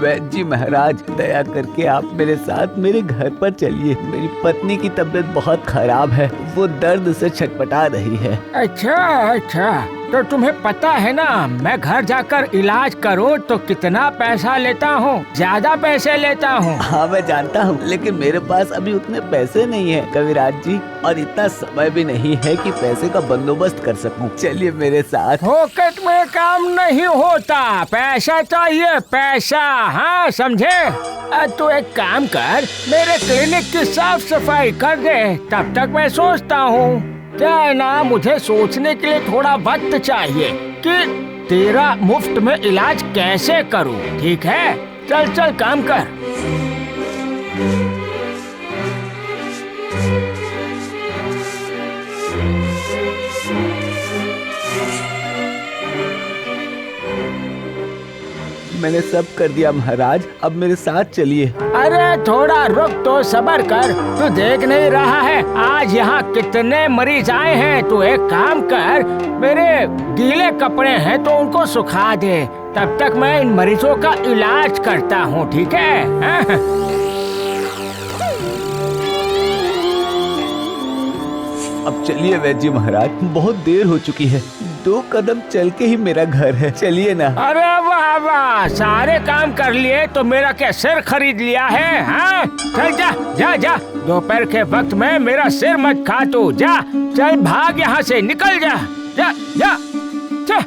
वैद्य जी महाराज, दया करके आप मेरे साथ मेरे घर पर चलिए। मेरी पत्नी की तबीयत बहुत खराब है, वो दर्द से छटपटा रही है। अच्छा, तो तुम्हें पता है ना मैं घर जाकर इलाज करूं तो कितना पैसा लेता हूं? ज्यादा पैसे लेता हूं। हाँ मैं जानता हूँ, लेकिन मेरे पास अभी उतने पैसे नहीं है कविराज जी, और इतना समय भी नहीं है कि पैसे का बंदोबस्त कर सकूं। चलिए मेरे साथ। फोकट में काम नहीं होता, पैसा चाहिए पैसा, हाँ समझे? तू एक काम कर, मेरे क्लिनिक की साफ सफाई कर दे, तब तक मैं सोचता हूँ। क्या है ना, मुझे सोचने के लिए थोड़ा वक्त चाहिए कि तेरा मुफ्त में इलाज कैसे करूं, ठीक है? चल चल काम कर। मैंने सब कर दिया महाराज, अब मेरे साथ चलिए। अरे थोड़ा रुक तो सब्र कर, तू देख नहीं रहा है आज यहाँ कितने मरीज आए हैं? तू एक काम कर, मेरे गीले कपड़े हैं तो उनको सुखा दे, तब तक मैं इन मरीजों का इलाज करता हूँ, ठीक है? अब चलिए वैद्य जी महाराज, बहुत देर हो चुकी है, 2 कदम चल के ही मेरा घर है, चलिए ना। अरे वाह वाह, सारे काम कर लिए तो मेरा क्या सिर खरीद लिया है? हाँ चल जा जा जा, दोपहर के वक्त में मेरा सिर मत खा तू, जा चल भाग यहाँ से, निकल जा जा जा, जा।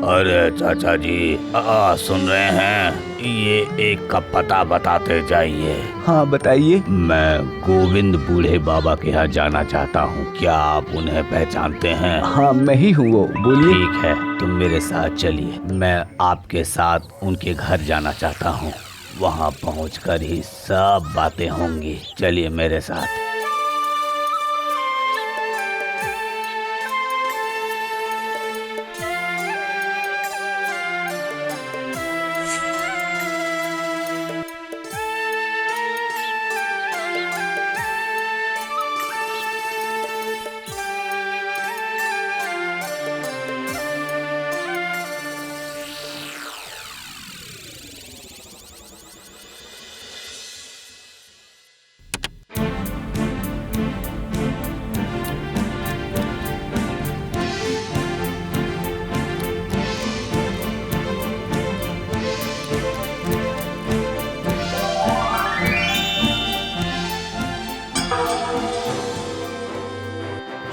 अरे चाचा जी, सुन रहे हैं? ये एक का पता बताते जाइए। हाँ बताइए। मैं गोविंद बूढ़े बाबा के यहाँ जाना चाहता हूँ, क्या आप उन्हें पहचानते हैं? हाँ मैं ही हूँ वो, बोलिए। ठीक है, तुम मेरे साथ चलिए, मैं आपके साथ उनके घर जाना चाहता हूँ, वहाँ पहुँचकर ही सब बातें होंगी, चलिए मेरे साथ।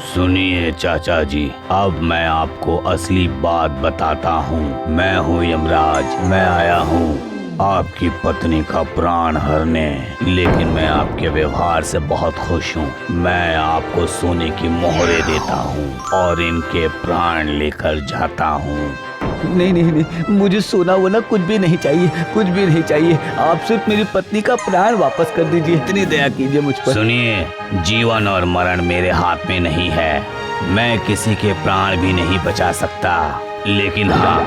सुनिए चाचा जी, अब मैं आपको असली बात बताता हूँ। मैं हूँ यमराज, मैं आया हूँ आपकी पत्नी का प्राण हरने, लेकिन मैं आपके व्यवहार से बहुत खुश हूँ। मैं आपको सोने की मोहरें देता हूँ और इनके प्राण लेकर जाता हूँ। नहीं नहीं नहीं, मुझे सोना वोना कुछ भी नहीं चाहिए, कुछ भी नहीं चाहिए, आप सिर्फ मेरी पत्नी का प्राण वापस कर दीजिए, इतनी दया कीजिए मुझ पर। सुनिए, जीवन और मरण मेरे हाथ में नहीं है, मैं किसी के प्राण भी नहीं बचा सकता, लेकिन हाँ,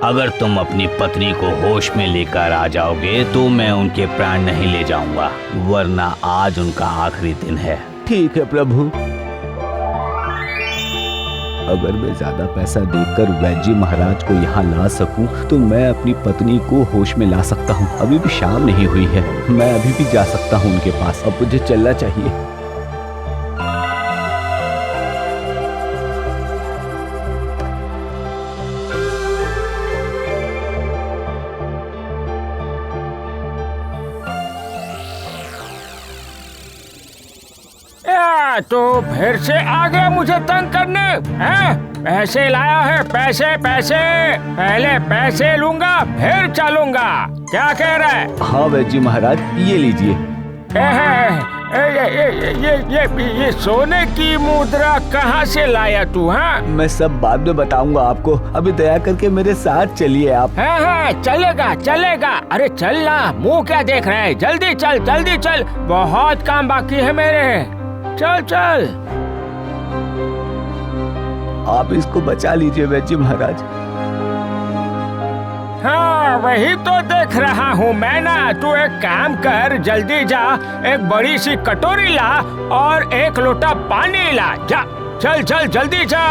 अगर तुम अपनी पत्नी को होश में लेकर आ जाओगे तो मैं उनके प्राण नहीं ले जाऊंगा, वरना आज उनका आखिरी दिन है। ठीक है प्रभु। अगर मैं ज्यादा पैसा देकर वैद्य जी महाराज को यहाँ ला सकूं तो मैं अपनी पत्नी को होश में ला सकता हूँ। अभी भी शाम नहीं हुई है, मैं अभी भी जा सकता हूँ उनके पास, अब मुझे चलना चाहिए। तो फिर से आ गया मुझे तंग करने, हैं? पैसे लाया है, पैसे पैसे, पहले पैसे लूंगा फिर चलूंगा, क्या कह रहा है? हाँ वैद्य जी महाराज, ये लीजिए। ये सोने की मुद्रा कहाँ से लाया तू? हाँ मैं सब बाद में बताऊंगा आपको, अभी दया करके मेरे साथ चलिए आप। हाँ चलेगा चलेगा, अरे चल ना, मुँह क्या देख रहे हैं, जल्दी चल जल्दी चल, बहुत काम बाकी है मेरे, चल चल। आप इसको बचा लीजिए वैद्य जी महाराज। हाँ वही तो देख रहा हूँ मैं ना। तू एक काम कर, जल्दी जा, एक बड़ी सी कटोरी ला और एक लोटा पानी ला। जा, चल चल जल्दी जा।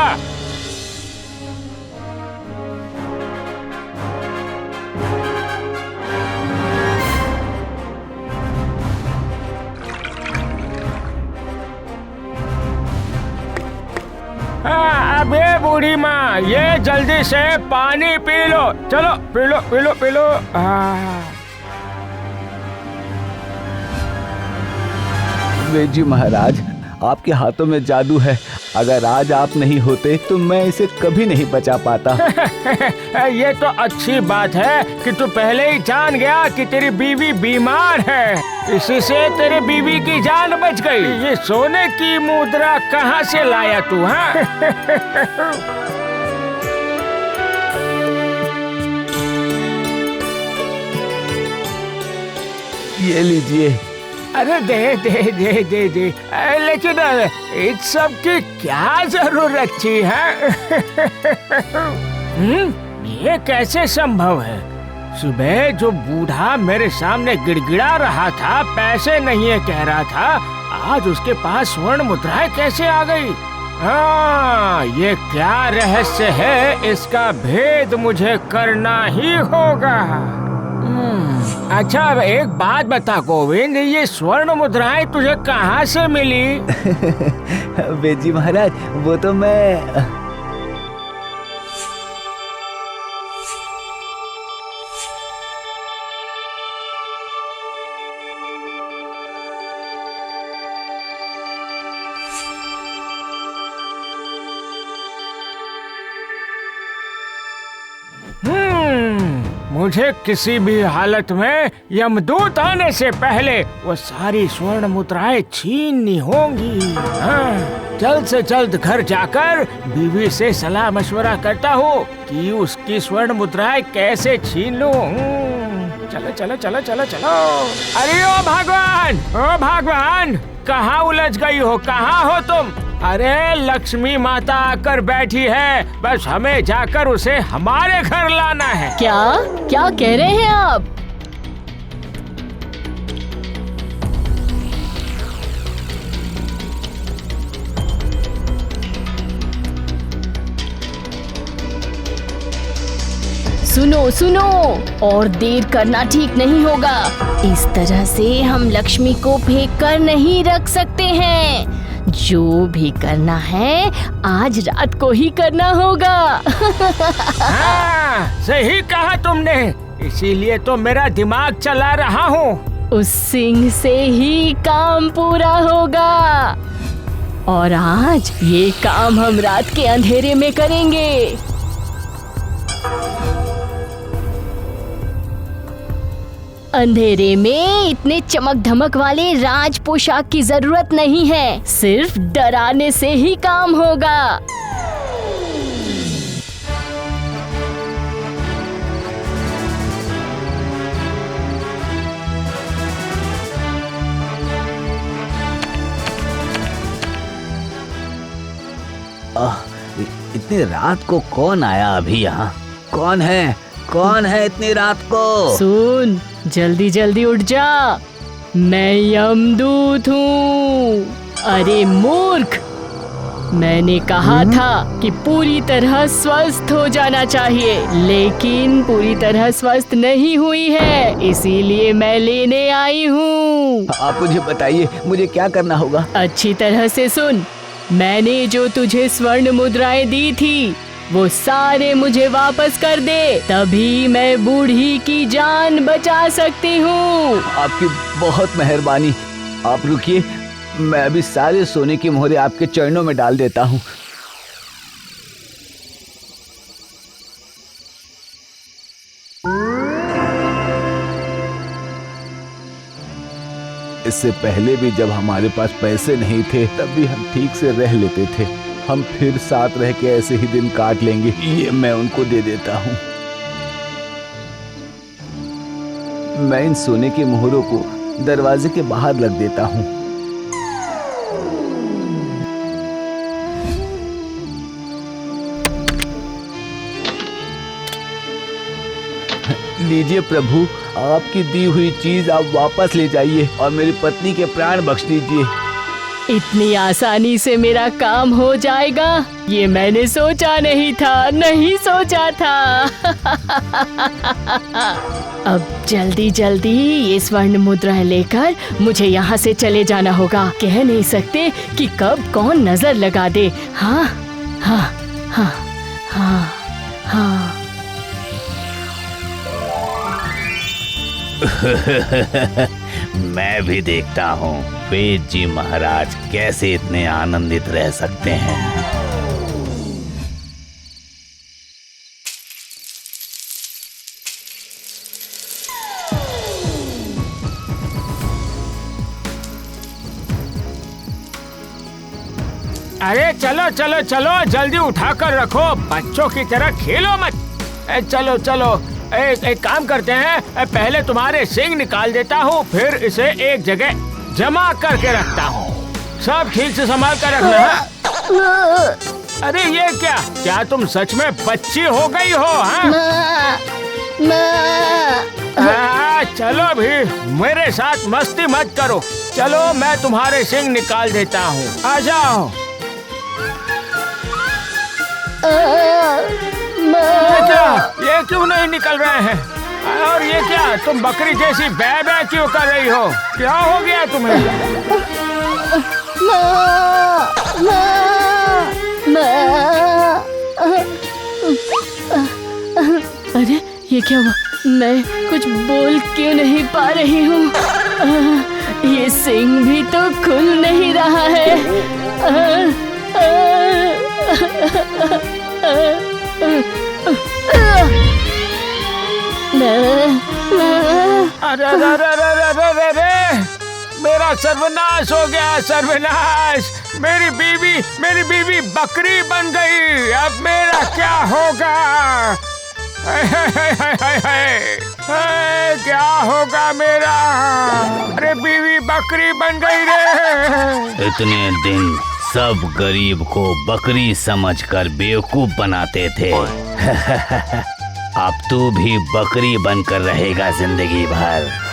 हाँ, अब ये बूढ़ी माँ, ये जल्दी से पानी पी लो। चलो P low P low P low. वेद जी महाराज, आपके हाथों में जादू है। अगर आज आप नहीं होते तो मैं इसे कभी नहीं बचा पाता। ये तो अच्छी बात है कि तू पहले ही जान गया कि तेरी बीवी बीमार है। इसी से तेरी बीवी की जान बच गई। ये सोने की मुद्रा कहाँ से लाया तू? हाँ? ये लीजिए। अरे दे दे दे दे दे। लेकिन इस सब की क्या जरूरत थी? है ये कैसे संभव है? सुबह जो बूढ़ा मेरे सामने गिड़गिड़ा रहा था, पैसे नहीं है कह रहा था, आज उसके पास स्वर्ण मुद्राएं कैसे आ गई? हाँ, ये क्या रहस्य है? इसका भेद मुझे करना ही होगा। अच्छा, अब एक बात बता गोविंद, ये स्वर्ण मुद्राएं तुझे कहाँ से मिली? वेद जी महाराज, वो तो मैं मुझे किसी भी हालत में यमदूत आने से पहले वो सारी स्वर्ण मुद्राएं छीननी होंगी। हाँ, जल्द से जल्द घर जाकर बीवी से सलाह मशवरा करता हूँ कि उसकी स्वर्ण मुद्राएं कैसे छीन लूं। चलो चलो चलो चलो चलो। अरे ओ भगवान, कहाँ उलझ गई हो? कहाँ हो तुम? अरे लक्ष्मी माता आकर बैठी है, बस हमें जाकर उसे हमारे घर लाना है। क्या क्या कह रहे हैं आप? सुनो सुनो, और देर करना ठीक नहीं होगा। इस तरह से हम लक्ष्मी को फेंक कर नहीं रख सकते हैं। जो भी करना है आज रात को ही करना होगा। हाँ, सही कहा तुमने, इसीलिए तो मेरा दिमाग चला रहा हूँ। उस सिंह से ही काम पूरा होगा, और आज ये काम हम रात के अंधेरे में करेंगे। अंधेरे में इतने चमक धमक वाले राज पोशाक की जरूरत नहीं है, सिर्फ डराने से ही काम होगा। इतनी रात को कौन आया अभी यहाँ? कौन है इतनी रात को? सुन, जल्दी जल्दी उठ जा, मैं यमदूत हूँ। अरे मूर्ख, मैंने कहा था कि पूरी तरह स्वस्थ हो जाना चाहिए, लेकिन पूरी तरह स्वस्थ नहीं हुई है, इसीलिए मैं लेने आई हूँ। आप मुझे बताइए, मुझे क्या करना होगा? अच्छी तरह से सुन, मैंने जो तुझे स्वर्ण मुद्राएं दी थी वो सारे मुझे वापस कर दे, तभी मैं बूढ़ी की जान बचा सकती हूँ। आपकी बहुत मेहरबानी। आप रुकिए, मैं अभी सारे सोने की मोहरे आपके चरणों में डाल देता हूँ। इससे पहले भी जब हमारे पास पैसे नहीं थे, तब भी हम ठीक से रह लेते थे। हम फिर साथ रह के ऐसे ही दिन काट लेंगे। ये मैं उनको दे देता हूँ। मैं इन सोने के मोहरों को दरवाजे के बाहर लग देता हूँ। लीजिए प्रभु, आपकी दी हुई चीज आप वापस ले जाइए और मेरी पत्नी के प्राण बख्श दीजिए। इतनी आसानी से मेरा काम हो जाएगा, ये मैंने सोचा नहीं था, नहीं सोचा था। अब जल्दी जल्दी ये स्वर्ण मुद्राएं लेकर मुझे यहाँ से चले जाना होगा। कह नहीं सकते कि कब कौन नजर लगा दे। हाँ हाँ हाँ हाँ हाँ। मैं भी देखता हूँ वेद जी महाराज कैसे इतने आनंदित रह सकते हैं। अरे चलो चलो चलो, जल्दी उठाकर रखो, बच्चों की तरह खेलो मत। चलो चलो, एक काम करते हैं, पहले तुम्हारे सिंग निकाल देता हूँ, फिर इसे एक जगह जमा करके रखता हूँ। सब ठीक से संभाल कर रखना है। अरे ये क्या, क्या तुम सच में बच्ची हो गई हो? हाँ चलो भी, मेरे साथ मस्ती मत करो। चलो मैं तुम्हारे सिंग निकाल देता हूँ, आ जाओ। ये क्यों नहीं निकल रहे हैं? और ये क्या, तुम बकरी जैसी बै बै क्यों कर रही हो? क्या हो गया तुम्हें? अरे ये क्या हुआ? मैं कुछ बोल क्यों नहीं पा रही हूँ? ये सिंग भी तो खुल नहीं रहा है। अरे मेरा सर्वनाश हो गया, सर्वनाश। मेरी बीवी बकरी बन गई। अब मेरा क्या होगा? क्या होगा मेरा? अरे बीवी बकरी बन गई रे। इतने दिन सब गरीब को बकरी समझकर बेवकूफ बनाते थे। अब तू भी बकरी बनकर रहेगा जिंदगी भर।